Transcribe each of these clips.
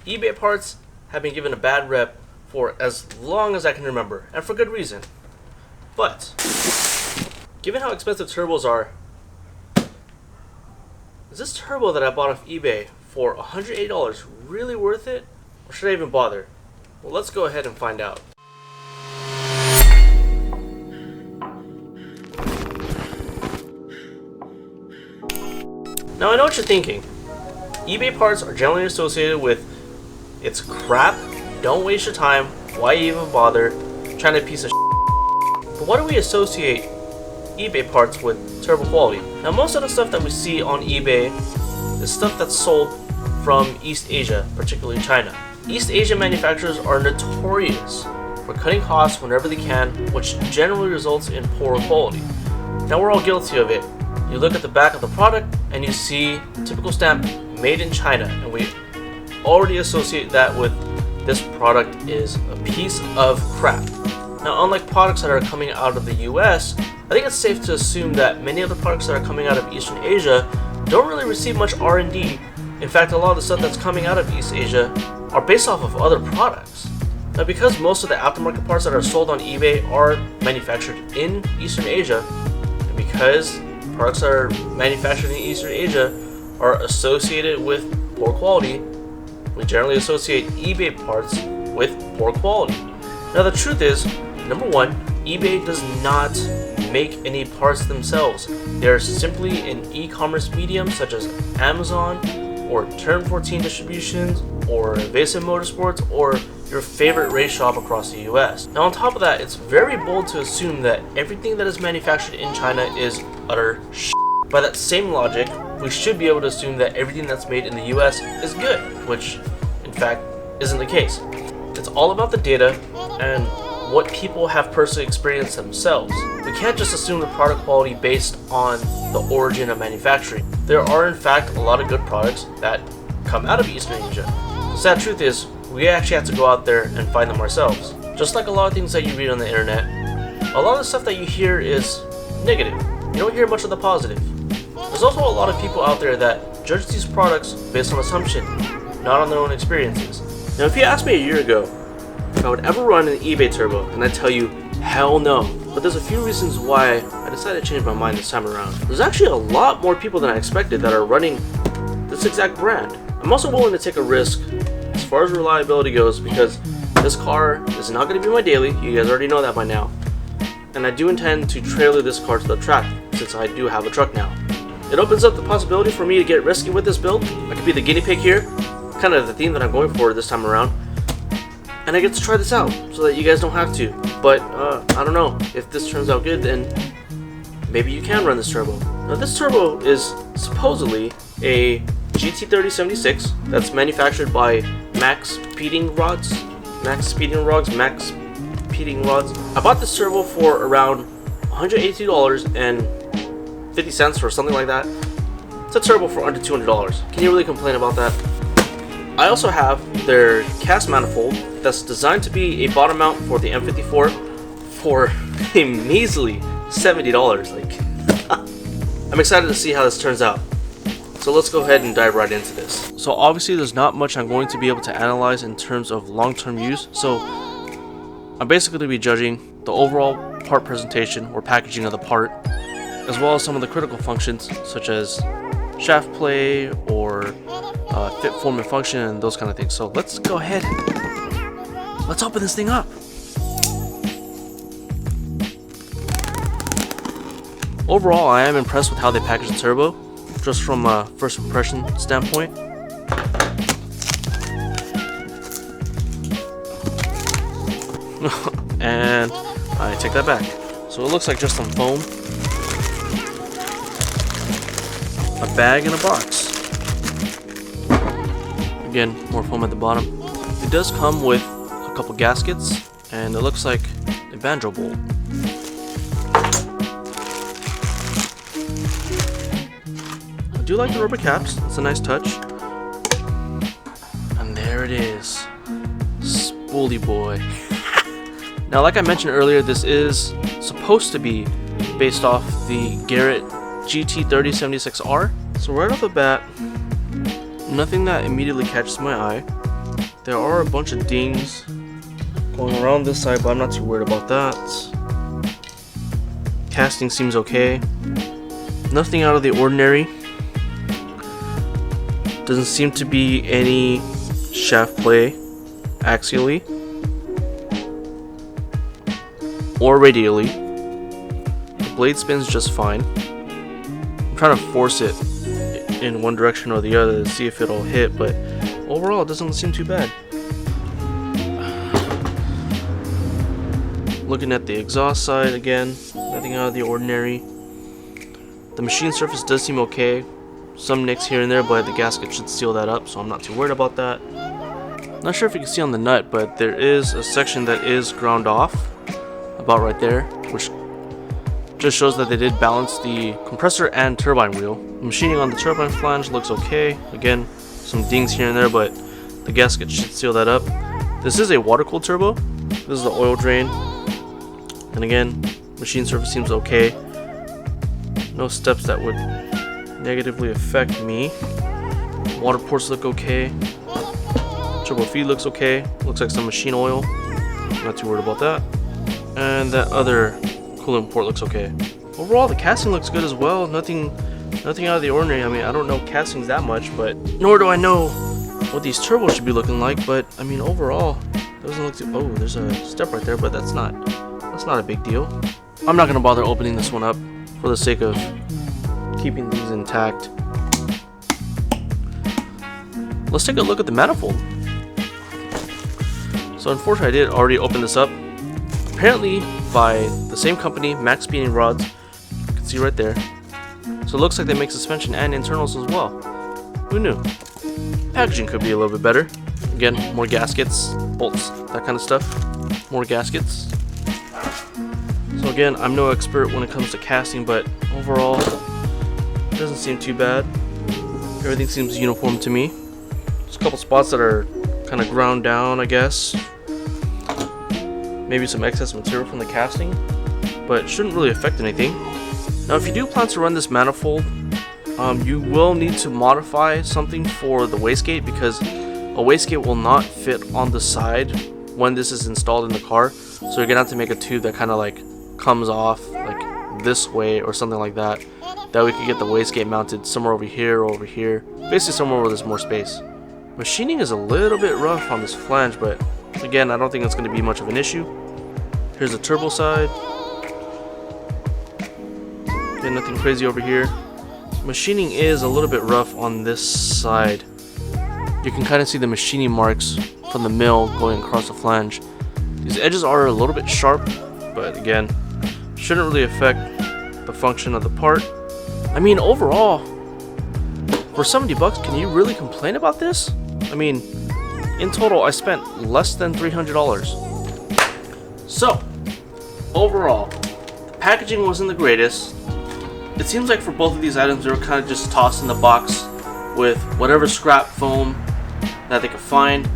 eBay parts have been given a bad rep for as long as I can remember, and for good reason. But, given how expensive turbos are, is this turbo that I bought off eBay for $180 really worth it? Or should I even bother? Well, let's go ahead and find out. Now I know what you're thinking. eBay parts are generally associated with it's crap, don't waste your time, why even bother, trying to piece of shit. But why do we associate eBay parts with turbo quality? Now most of the stuff that we see on eBay is stuff that's sold from East Asia, particularly China. East Asian manufacturers are notorious for cutting costs whenever they can, which generally results in poor quality. Now we're all guilty of it. You look at the back of the product and you see typical stamp made in China, and we already associate that with this product is a piece of crap. Now unlike products that are coming out of the US, I think it's safe to assume that many of the products that are coming out of Eastern Asia don't really receive much R&D. In fact, a lot of the stuff that's coming out of East Asia are based off of other products. Now because most of the aftermarket parts that are sold on eBay are manufactured in Eastern Asia, and because products that are manufactured in Eastern Asia are associated with poor quality, we generally associate eBay parts with poor quality. Now the truth is, number one, eBay does not make any parts themselves. They are simply an e-commerce medium such as Amazon or Turn 14 Distributions or Evasive Motorsports or your favorite race shop across the US. Now on top of that, it's very bold to assume that everything that is manufactured in China is utter shit. By that same logic, we should be able to assume that everything that's made in the US is good, which in fact isn't the case. It's all about the data and what people have personally experienced themselves. We can't just assume the product quality based on the origin of manufacturing. There are in fact a lot of good products that come out of Eastern Asia. The sad truth is, we actually have to go out there and find them ourselves. Just like a lot of things that you read on the internet, a lot of the stuff that you hear is negative. You don't hear much of the positive. There's also a lot of people out there that judge these products based on assumption, not on their own experiences. Now if you asked me a year ago if I would ever run an eBay turbo, and I'd tell you, hell no. But there's a few reasons why I decided to change my mind this time around. There's actually a lot more people than I expected that are running this exact brand. I'm also willing to take a risk as far as reliability goes because this car is not going to be my daily, you guys already know that by now. And I do intend to trailer this car to the track since I do have a truck now. It opens up the possibility for me to get risky with this build. I could be the guinea pig here, kind of the theme that I'm going for this time around. And I get to try this out so that you guys don't have to. But I don't know, if this turns out good, then maybe you can run this turbo. Now this turbo is supposedly a GT3076 that's manufactured by Maxpeeding rods. I bought this turbo for around $182.50 or something like that. It's a turbo for under $200. Can you really complain about that? I also have their cast manifold that's designed to be a bottom mount for the M54 for a measly $70. I'm excited to see how this turns out. So let's go ahead and dive right into this. So obviously there's not much I'm going to be able to analyze in terms of long-term use, so I'm basically going to be judging the overall part presentation or packaging of the part, as well as some of the critical functions such as shaft play or fit, form, and function, and those kind of things. So let's go ahead. Let's open this thing up. Overall, I am impressed with how they package the turbo, just from a first impression standpoint. And I take that back. So it looks like just some foam, a bag, and a box. Again, more foam at the bottom. It does come with a couple gaskets, and it looks like a banjo bolt. I do like the rubber caps, it's a nice touch. And there it is, Spoolie boy. Now, like I mentioned earlier, this is supposed to be based off the Garrett GT3076R. So right off the bat, nothing that immediately catches my eye. There are a bunch of dings going around this side, but I'm not too worried about that. Casting seems okay. Nothing out of the ordinary. Doesn't seem to be any shaft play axially or radially. The blade spins just fine. I'm trying to force it in one direction or the other to see if it'll hit, but overall it doesn't seem too bad. Looking at the exhaust side again, nothing out of the ordinary. The machine surface does seem okay. Some nicks here and there, but the gasket should seal that up, so I'm not too worried about that. Not sure if you can see on the nut, but there is a section that is ground off, about right there, which just shows that they did balance the compressor and turbine wheel. The machining on the turbine flange looks okay. Again, some dings here and there, but the gasket should seal that up. This is a water-cooled turbo. This is the oil drain. And again, machine surface seems okay. No steps that would negatively affect me. Water ports look okay. Turbo feed looks okay. Looks like some machine oil. Not too worried about that. And that other coolant port looks okay. Overall, the casting looks good as well. Nothing out of the ordinary. I mean, I don't know castings that much, but nor do I know what these turbos should be looking like. But I mean, overall, it doesn't look too. Oh, there's a step right there, but that's not a big deal. I'm not gonna bother opening this one up for the sake of keeping these intact. Let's take a look at the manifold. So unfortunately I did already open this up. Apparently by the same company, Maxpeeding rods. You can see right there. So it looks like they make suspension and internals as well. Who knew? Packaging could be a little bit better. Again, more gaskets, bolts, that kind of stuff. More gaskets. So again, I'm no expert when it comes to casting, but overall it doesn't seem too bad. Everything seems uniform to me. There's a couple spots that are kind of ground down, I guess. Maybe some excess material from the casting, but it shouldn't really affect anything. Now if you do plan to run this manifold, you will need to modify something for the wastegate, because a wastegate will not fit on the side when this is installed in the car. So you're gonna have to make a tube that kind of like comes off like this way or something like that. That we could get the wastegate mounted somewhere over here or over here. Basically somewhere where there's more space. Machining is a little bit rough on this flange, but again, I don't think it's going to be much of an issue. Here's the turbo side. Again, nothing crazy over here. Machining is a little bit rough on this side. You can kind of see the machining marks from the mill going across the flange. These edges are a little bit sharp, but again, shouldn't really affect the function of the part. I mean, overall, for 70 bucks, can you really complain about this? I mean, in total, I spent less than $300. So, overall, the packaging wasn't the greatest. It seems like for both of these items, they were kind of just tossed in the box with whatever scrap foam that they could find,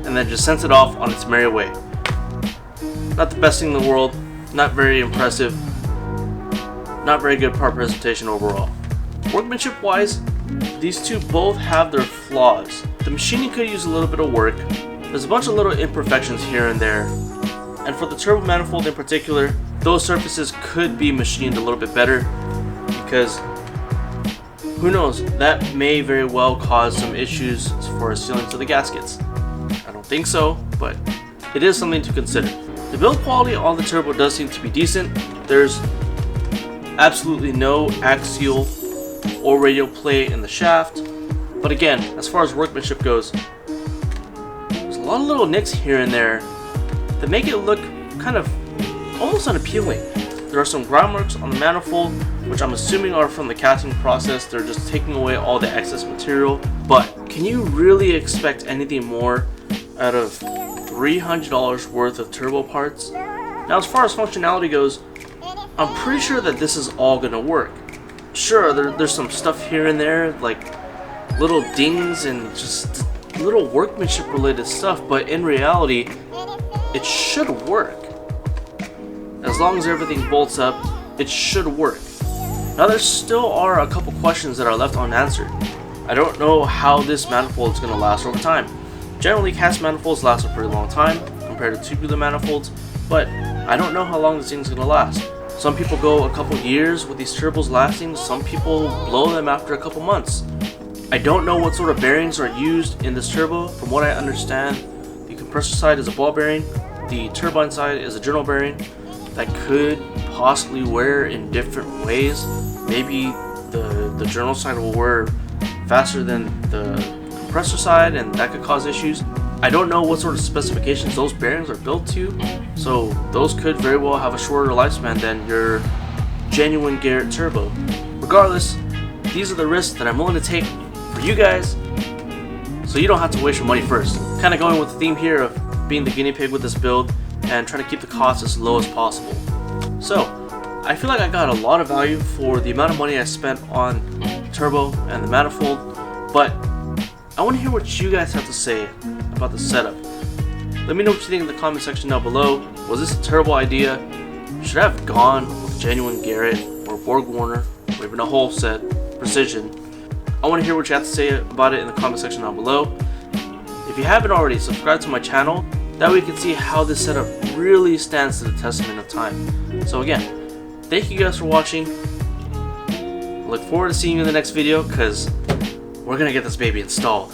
and then just sent it off on its merry way. Not the best thing in the world, not very impressive, not very good part presentation overall. Workmanship wise, these two both have their flaws. The machining could use a little bit of work. There's a bunch of little imperfections here and there. And for the turbo manifold in particular, those surfaces could be machined a little bit better, because who knows, that may very well cause some issues for sealing to the gaskets. I don't think so, but it is something to consider. The build quality on the turbo does seem to be decent. There's absolutely no axial or radial play in the shaft, but again, as far as workmanship goes, there's a lot of little nicks here and there that make it look kind of almost unappealing. There are some ground marks on the manifold, which I'm assuming are from the casting process. They're just taking away all the excess material, but can you really expect anything more out of $300 worth of turbo parts? Now, as far as functionality goes, I'm pretty sure that this is all gonna work. Sure, there's some stuff here and there, like little dings and just little workmanship related stuff, but in reality, it should work. As long as everything bolts up, it should work. Now, there still are a couple questions that are left unanswered. I don't know how this manifold is going to last over time. Generally, cast manifolds last a pretty long time compared to tubular manifolds, but I don't know how long this thing's gonna last. Some people go a couple years with these turbos lasting, some people blow them after a couple months. I don't know what sort of bearings are used in this turbo. From what I understand, the compressor side is a ball bearing, the turbine side is a journal bearing that could possibly wear in different ways. Maybe the journal side will wear faster than the compressor side, and that could cause issues. I don't know what sort of specifications those bearings are built to, so those could very well have a shorter lifespan than your genuine Garrett turbo. Regardless, these are the risks that I'm willing to take for you guys, so you don't have to waste your money first. Kind of going with the theme here of being the guinea pig with this build and trying to keep the cost as low as possible. So, I feel like I got a lot of value for the amount of money I spent on turbo and the manifold, but I want to hear what you guys have to say about the setup. Let me know what you think in the comment section down below. Was this a terrible idea? Should I have gone with genuine Garrett or Borg Warner or even a whole set precision? I want to hear what you have to say about it in the comment section down below. If you haven't already, subscribe to my channel. That way you can see how this setup really stands to the testament of time. So again, thank you guys for watching. I look forward to seeing you in the next video because we're going to get this baby installed.